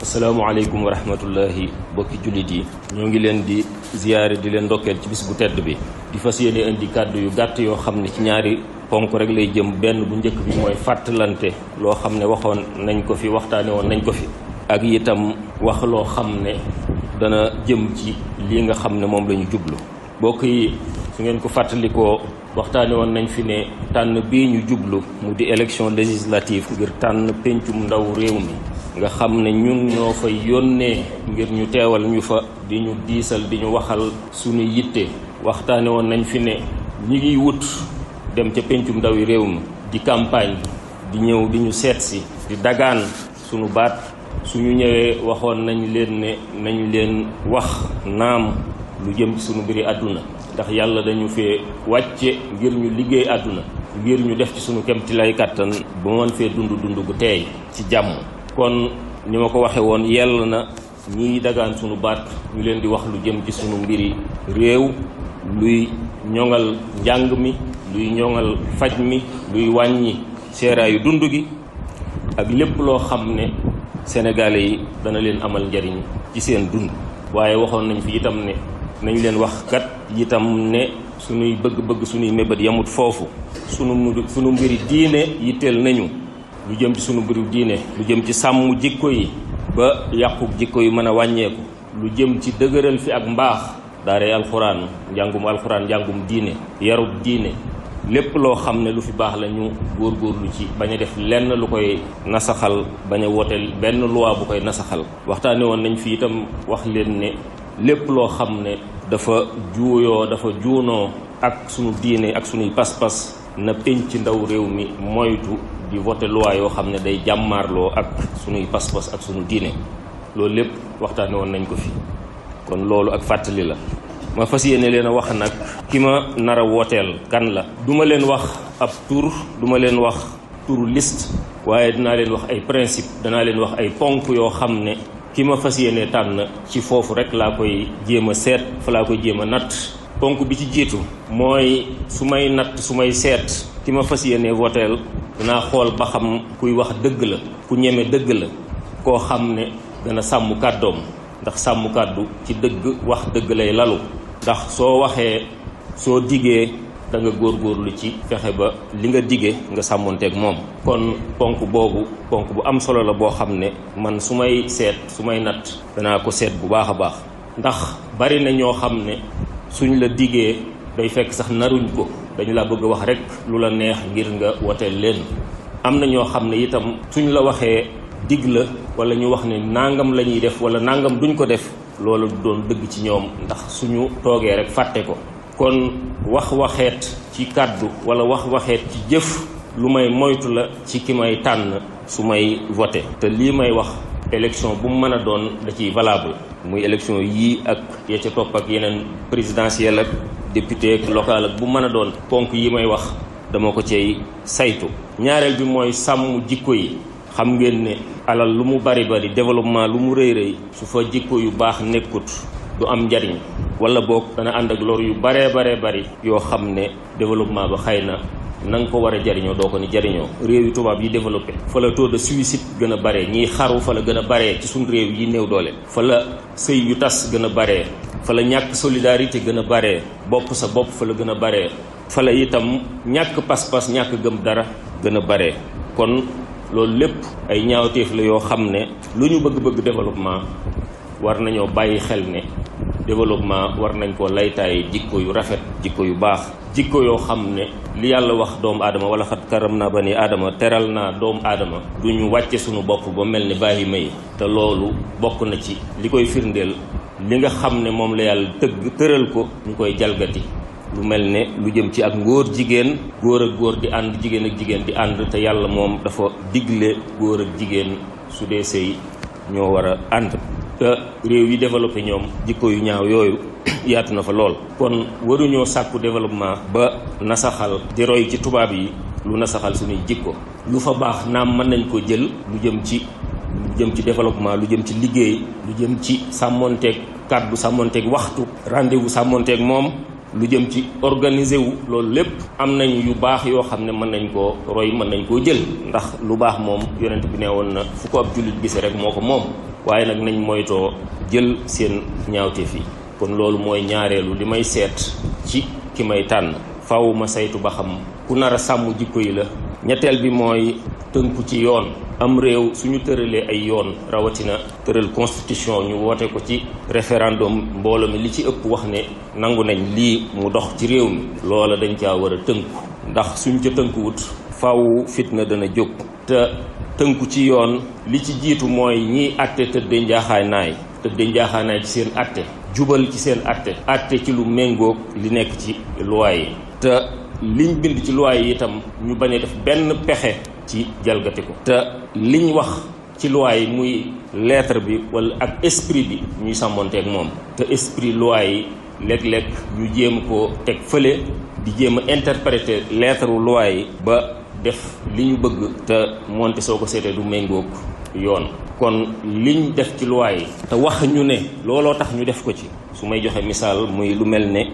asalaamaaleykum wa rahmatullahi bokki jullit yi ñoo ngi leen di ziyaare di leen ndokkeel ci bis bu tedd bi di fas yéene indi kàddu yu gàtt yoo xam ne ci ñaari ponk rek lay jëm. benn bu njëkk bi mooy fàttalante loo xam ne waxoon nañ ko fi waxtaane woon nañ ko fi, ak itam wax loo xam ne dana jëm ci lii nga xam ne moom la ñu jublu. bokk yi su ngeen ko fàttalikoo waxtaane woon nañ fi ne tànn bii ñu jublu mu di élection législative ngir tànn pencum ndaw réew mi nga xam ne ñun ñoo fay yónnee ngir ñu teewal ñu fa di ñu diisal di ñu waxal suñu yitte. waxtaane woon nañ fi ne ñi ngi wut dem ca pencum ndaw yi réew mi di campagne di ñëw di ñu seet si di dagaan suñu baat. suñu ñëwee waxoon nañ leen ne nañ leen wax naam lu jëm ci suñu mbiri àdduna, ndax yàlla dañu fee wàcce ngir ñu liggéey àdduna, ngir ñu def ci suñu kemtilay kàttan ba mën fee dund gu teey ci jàmm. kon ni ma ko waxe woon yell na ñiy dagaan suñu baat ñu leen di wax lu jëm ci suñu mbiri réew, luy ñoŋal njàng mi, luy ñoŋal faj mi, luy wàññi seeraayu dund gi ak lépp loo xam ne Sénégalais yi dana leen amal njariñ ci seen dund. waaye waxoon nañ fi itam ne nañ leen wax kat itam ne suñuy bëgg-bëgg suñuy mébét yamut foofu. sunu mbiri diine yitteel nañu, lu jëm ci sunu mbiru diine, lu jëm ci sàmm jikko yi ba yàqu jikko yi mën a wàññeeku, lu jëm ci dëgëral fi ak mbaax, daaree alxuraan, njàngum diine, yarub diine, lépp loo xam ne lu fi baax la ñu góorgóorlu ci bañ a def lenn lu koy nasaxal, bañ a wooteel benn loi bu koy nasaxal. waxtaane woon nañ fi itam wax leen ne lépp loo xam ne dafa juunoo ak sunu diine ak sunuy pas-pas na penc ndaw réew mi moytu di voté loi yoo xam ne day jàmmaarloo ak sunuy pas-pas ak sunu diine. loolu lépp waxtaane woon nañ ko fi, kon loolu ak fàttali la. ma fas yéene leen a wax nag ki ma nar a wooteel kan la. duma leen wax ab tur, duma leen wax turu liste, waaye dinaa leen wax ay principe, danaa leen wax ay ponk yoo xam ne ki ma fas yéene tànn ci foofu rek laa koy jéem a seet, fa laa koy jéem a natt. ponk bi ci jiitu mooy su may natt, su may seet ki ma fas yéene wooteel, danaa xool ba xam kuy wax dëgg la, ku ñeme dëgg la, koo xam ne dana sàmm kàddoom, ndax sàmm kàddu ci dëgg wax dëgg lay lalu. ndax soo waxee, soo digee, da nga góorgóorlu ci fexe ba li nga dige nga sàmmonteeg moom. kon ponk boobu ponk bu am solo la boo xam ne man su may seet, su may natt, danaa ko seet bu baax a baax. ndax bari na ñoo xam ne suñ la digee day fekk sax naruñ ko, dañu la bëgg a wax rek lu la neex ngir nga woteel leen. am na ñoo xam ne itam suñ la waxee dig la wala ñu wax ne nangam la ñuy def wala nangam duñ ko def, loolu doon dëgg ci ñoom, ndax suñu toogee rek fàtte ko. kon waxeet ci kàddu wala waxeet ci jëf lu may moytu la ci ki may tànn su may voté. te lii may wax élection bu mu mën a doon da ciy valable, muy élection yii ak ya ca topp ak yeneen présidentielle ak député ak local ak bu mën a doon. ponk yi may wax dama ko cay saytu. ñaareel bi mooy sàmm jikko yi. xam ngeen ne alal lu mu bari développement lu mu rëy su fa jikko yu baax nekkut du am njariñ, wala boog dana ànd ak lor yu bari yoo xam ne développement ba xëy na nga ko war a jariñoo doo ko ni jariñoo. réew yu tubaab yi développé fa la taux de suicide gën a bare, ñiy xaru fa la gën a bare ci suñ réew yi néew doole, fa la sëy yu tas gën a bare, fa la ñàkk solidarité gën a bare, bopp sa bopp fa la gën a bare, fa la itam ñàkk pas-pas, ñàkk gëm dara gën a bare. kon loolu lépp ay ñaawteef la yoo xam ne lu ñu bëgg développement war nañoo bàyyi xel ne développement war nañ koo laytaaye jikko yu rafet, jikko yu baax, jikko yoo xam ne li yàlla wax doomu aadama wala xat karam naa bani aadama, teral naa doomu aadama, du ñu wàcce suñu bopp ba mel ni bàyyima yi. te loolu bokk na ci li koy firndeel li nga xam ne moom la yàlla tëral ko ñu koy jalgati. lu mel ne lu jëm ci ak ngóor jigéen, góor ak góor di ànd, jigéen ak jigéen di ànd, te yàlla moom dafa digle góor ak jigéen su dee sëy ñoo war a ànd. te réew yi développé ñoom jikko yu ñaaw yooyu yaatu na fa lool. kon waruñoo sàkku développement ba nasaxal di roy ci tubaab yi lu nasaxal suñuy jikko. lu fa baax naam mën nañ ko jël, lu jëm ci développement, lu jëm ci liggéey, lu jëm ci sàmmonteeg kàddu, sàmmonteeg waxtu, rendez-vous sàmmonteeg moom, lu jëm ci organiser wu. loolu lépp am nañ yu baax yoo xam ne mën nañ koo roy, mën nañ koo jël, ndax lu baax moom yonent bi nee woon na fu ko ab jullit gisee rek moo ko moom. waaye nag nañ moytoo jël seen ñaawteef yi. kon loolu mooy ñaareelu li may seet ci ki may tànn faaw ma saytu ba xam ku nar a sàmm jikko yi la. ñetteel bi mooy tënku ci yoon. am réew suñu tëralee ay yoon rawatina tëral constitution ñu woote ko ci référendum mbooloo mi li ci ëpp wax ne nangu nañ lii mu dox ci réew mi loola dañ caa war a tënku ndax suñ ca tënkuwut faaw fitna dana jóg. te tënku ci yoon li ci jiitu mooy ñiy atte tëddee njaaxaanaay ci seen atte jubal ci seen atte ci lu méngoog li nekk ci loi yi te liñ bind ci loi yi itam ñu bañ a def benn pexe ci jalgati ko te liñ wax ci loi yi muy lettre bi wala ak esprit bi ñuy sàmmonteeg moom te esprit loi yi léeg-léeg ñu jéem koo teg fële di jéem a interpréter lettre loi yi ba def li ñu bëgg te moonte soo ko seetee du méngoog yoon. kon liñ def ci loi yi te wax ñu ne looloo tax ñu def ko ci su may joxe misaal muy lu mel ne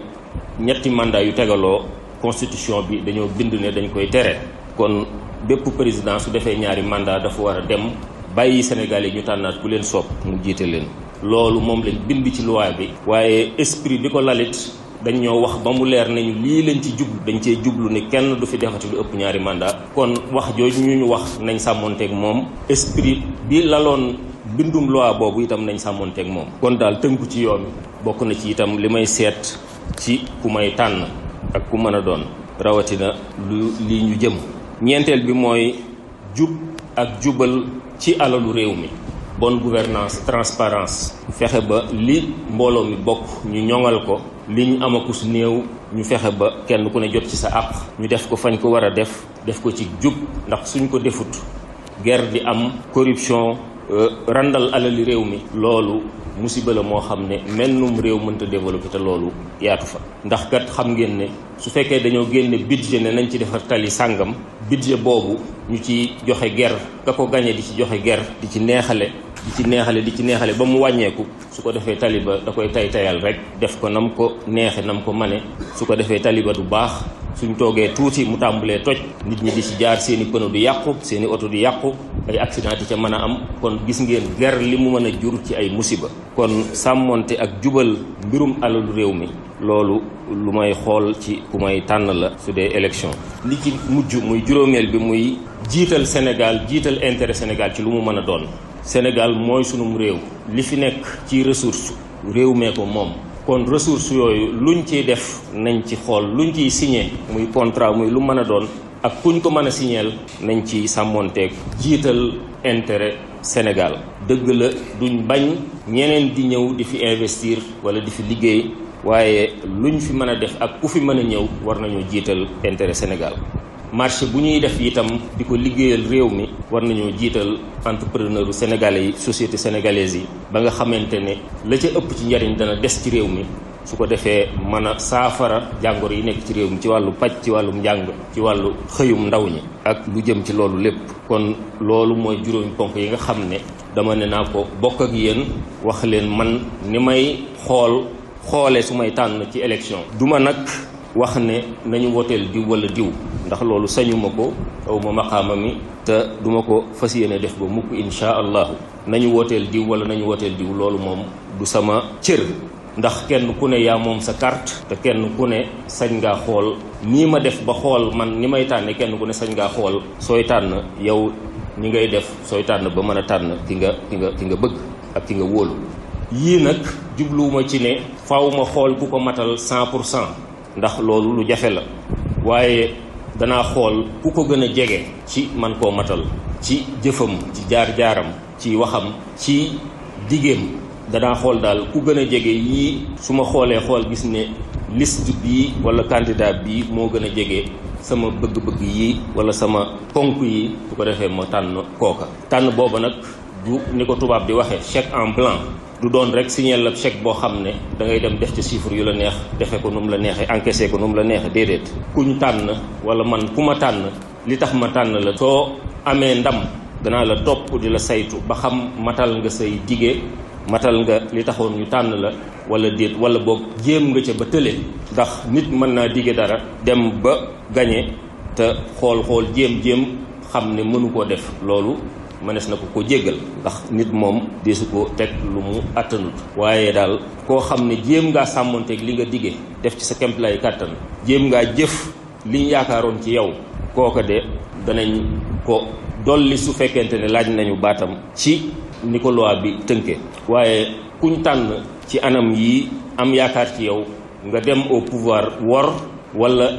ñetti mandat yu tegaloo constitution bi dañoo bind ne dañ koy tere. kon bépp président su defee ñaari mandat dafa war a dem bàyyi Sénégal yi ñu tànnaat ku leen soob mu jiite leen. loolu moom lañ bind ci loi bi. waaye esprit bi ko lalit dañ ñoo wax ba mu leer nañu lii lañ ci jublu dañ cee jublu ne kenn du fi defati lu ëpp ñaari mandat. kon wax jooju ñu wax nañ sàmmonteeg moom esprit bi laloon bindum loi boobu itam nañ sàmmonteeg moom. kon daal tënku ci yoon bokk na ci itam li may seet ci ku may tànn ak ku mën a doon rawatina lii ñu jëm. ñeenteel bi mooy jub ak jubal ci alalu réew mi. bonne gouvernance transparence fexe ba li mbooloo mi bokk ñu ñoŋal ko li ñu amakus néew ñu fexe ba kenn ku ne jot ci sa àq ñu def ko fañ ko war a def ko ci jub ndax suñ ko defut guerre di am corruption randal alali réew mi loolu musiba la moo xam ne mennum réew mënta développé te loolu yaatu fa. ndax kat xam ngeen ne su fekkee dañoo génne budget ne nañ ci defar tali sàngam budget boobu ñu ci joxe ger ka ko gañe di ci joxe ger di ci neexale ba mu wàññeeku su ko defee taliba da koy tayal rek def ko nam ko neexe nam ko mane su ko defee taliba du baax. suñ toogee tuuti mu tàmbulee toj nit ñi di ci jaar seeni pneu du yàqu seeni oto du yàqu ay accident yi ca mën a am. kon gis ngeen ger li mu mën a jur ci ay musiba. kon sàmmonte ak jubal mbirum alalu réew mi loolu lu may xool ci ku may tànn la su dee élection. li ci mujj muy juróomeel bi muy jiital Sénégal jiital intérêt Sénégal ci lu mu mën a doon. Sénégal mooy sunum réew li fi nekk ci ressource réew mee ko moom. kon ressources yooyu luñ ciy def nañ ci xool luñ ciy signé muy contrat muy lu mën a doon ak kuñ ko mën a signeel nañ ci sàmmonteeg jiital intérêt Sénégal. dëgg la duñ bañ ñeneen di ñëw di fi investir wala di fi liggéey waaye luñ fi mën a def ak ku fi mën a ñëw war nañoo jiital intérêt Sénégal. marché bu ñuy def itam di ko liggéeyal réew mi war nañoo jiital entrepreneur u sénégalais yi société sénégalaise yi ba nga xamante ne la ca ëpp ci njariñ dana des ci réew mi su ko defee mën a saafara jàngoro yi nekk ci réew mi ci wàllu paj ci wàllum njàng ci wàllu xëyum ndaw ñi ak lu jëm ci loolu lépp. kon loolu mooy juróomi ponk yi nga xam ne dama ne naa ko bokk ak yéen wax leen man ni may xoole su may tànn ci élection. duma nag wax ne nañu woteel diw wala diw ndax loolu sañuma ko aw ma maqaama mi te duma ko fas yéene def ba mukk insha allahu. nañu wooteel diw wala nañu wooteel diw loolu moom du sama cër ndax kenn ku ne yaa moom sa carte te kenn ku ne sañ ngaa xool nii ma def ba xool man ni may tànne kenn ku ne sañ ngaa xool sooy tànn yow ñi ngay def sooy tànn ba mën a tànn ki nga bëgg ak ki nga wóolu. yii nag jubluwuma ci ne faaw ma xool ku ko matal 100% ndax loolu lu jafe la waaye danaa xool ku ko gën a jege ci man koo matal ci jëfam ci jaar-jaaram ci waxam ci digéem. danaa xool daal ku gën a jege yii su ma xoolee xool gis ne liste bii wala candidat bii moo gën a jege sama bëgg-bëgg yii wala sama ponk yi su ko defee ma tànn kooka. tànn booba nag du ni ko tubaab di waxee chèque en blanc du doon rek signer la chèque boo xam ne da ngay dem def ci chiffre yu la neex defe ko nu mu la neexee encaissé ko nu mu la neexee déedéet. kuñ tànn wala man ku ma tànn li tax ma tànn la soo amee ndam danaa la topp di la saytu ba xam matal nga say dige matal nga li taxoon ñu tànn la wala déet wala boog jéem nga ca ba tële. ndax nit mën naa dige dara dem ba gañe te xool jéem xam ne mënu koo def loolu mënees na ko jéggal ndax nit moom deesu ko teg lu mu attanut waaye daal koo xam ne jéem ngaa sàmmonteeg li nga dige def ci sa kemplay kàttan jéem ngaa jëf liñ yaakaaroon ci yow kooka de danañ ko dolli su fekkente ne laaj nañu baatam ci ni ko loi bi tënke waaye kuñ tànn ci anam yi am yaakaar ci yow nga dem au pouvoir wor wala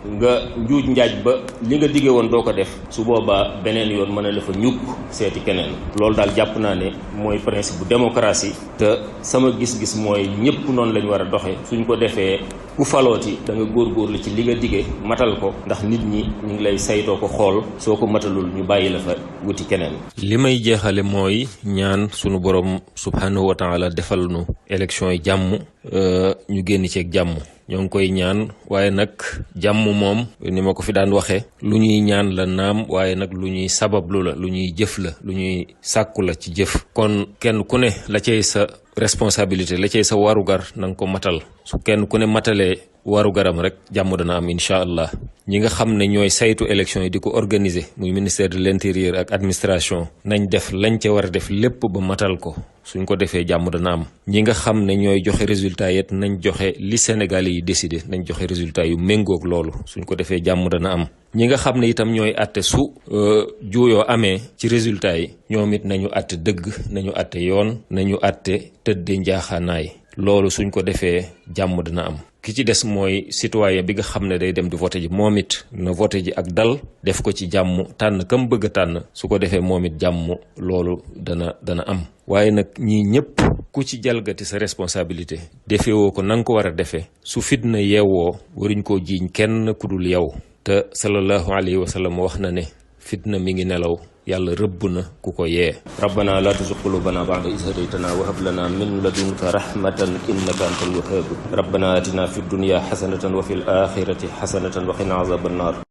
nga njuuj njaaj ba li nga dige woon doo ko def su boobaa beneen yoon mën a la fa ñukk seeti keneen loolu daal jàpp naa ne mooy principe bu démocratie te sama gis-gis mooy ñëpp noonu lañ war a doxe suñ ko defee ku falooti da nga góorgóorlu ci li nga dige matal ko ndax nit ñi ñu ngi lay saytoo ko xool soo ko matalul ñu bàyyi la fa wuti keneen. li may jeexale mooy ñaan sunu borom subhanahu wa taala defal nu élection yi jàmm ñu génn ceeg jàmm ñoo ngi koy ñaan waaye nag jàmm moom ni ma ko fi daan waxee lu ñuy ñaan la naam waaye nag lu ñuy sabablu la lu ñuy jëf la lu ñuy sàkku la ci jëf kon kenn ku ne la cay sa responsabilité la cay sa warugar na nga ko matal su kenn ku ne matalee warugaram rek jàmm dana am incha allah ñi nga xam ne ñooy saytu élection yi di ko organiser muy ministère de l'intérieur ak administration nañ def lañ ca war a def lépp ba matal ko suñ ko defee jàmm dana am ñi nga xam ne ñooy joxe résultat yet nañ joxe li Sénégalais yi décidé nañ joxe résultat yu méngoog loolu suñ ko defee jàmm dana am ñi nga xam ne itam ñooy àtte su juuyoo amee ci résultat yi ñoom it nañu àtte dëgg nañu àtte yoon nañu àtte tëdde njaaxaanaay loolu suñ ko defee jàmm dana am ki ci des mooy citoyen bi nga xam ne day dem di voté ji moom it na voté ji ak dal def ko ci jàmm tànn kam bëgg a tànn su ko defee moom it jàmm loolu dana am waaye nag ñii ñëpp ku ci jalgati sa responsabilité defewoo ko na nga ko war a defee su fitna yeewoo waruñ koo jiiñ kenn ku dul yow te sallallahu alayhi wa sallam wax na ne fitna mi ngi nelaw yàlla rëbb na ku ko yee rabbana la tuzigh qulubana ba'da idh hadaytana wa hab lana min ladunka rahmatan innaka antal wahhab rabbana atina fid dunya hasanatan wa fil akhirati hasanatan wa qina azaban nar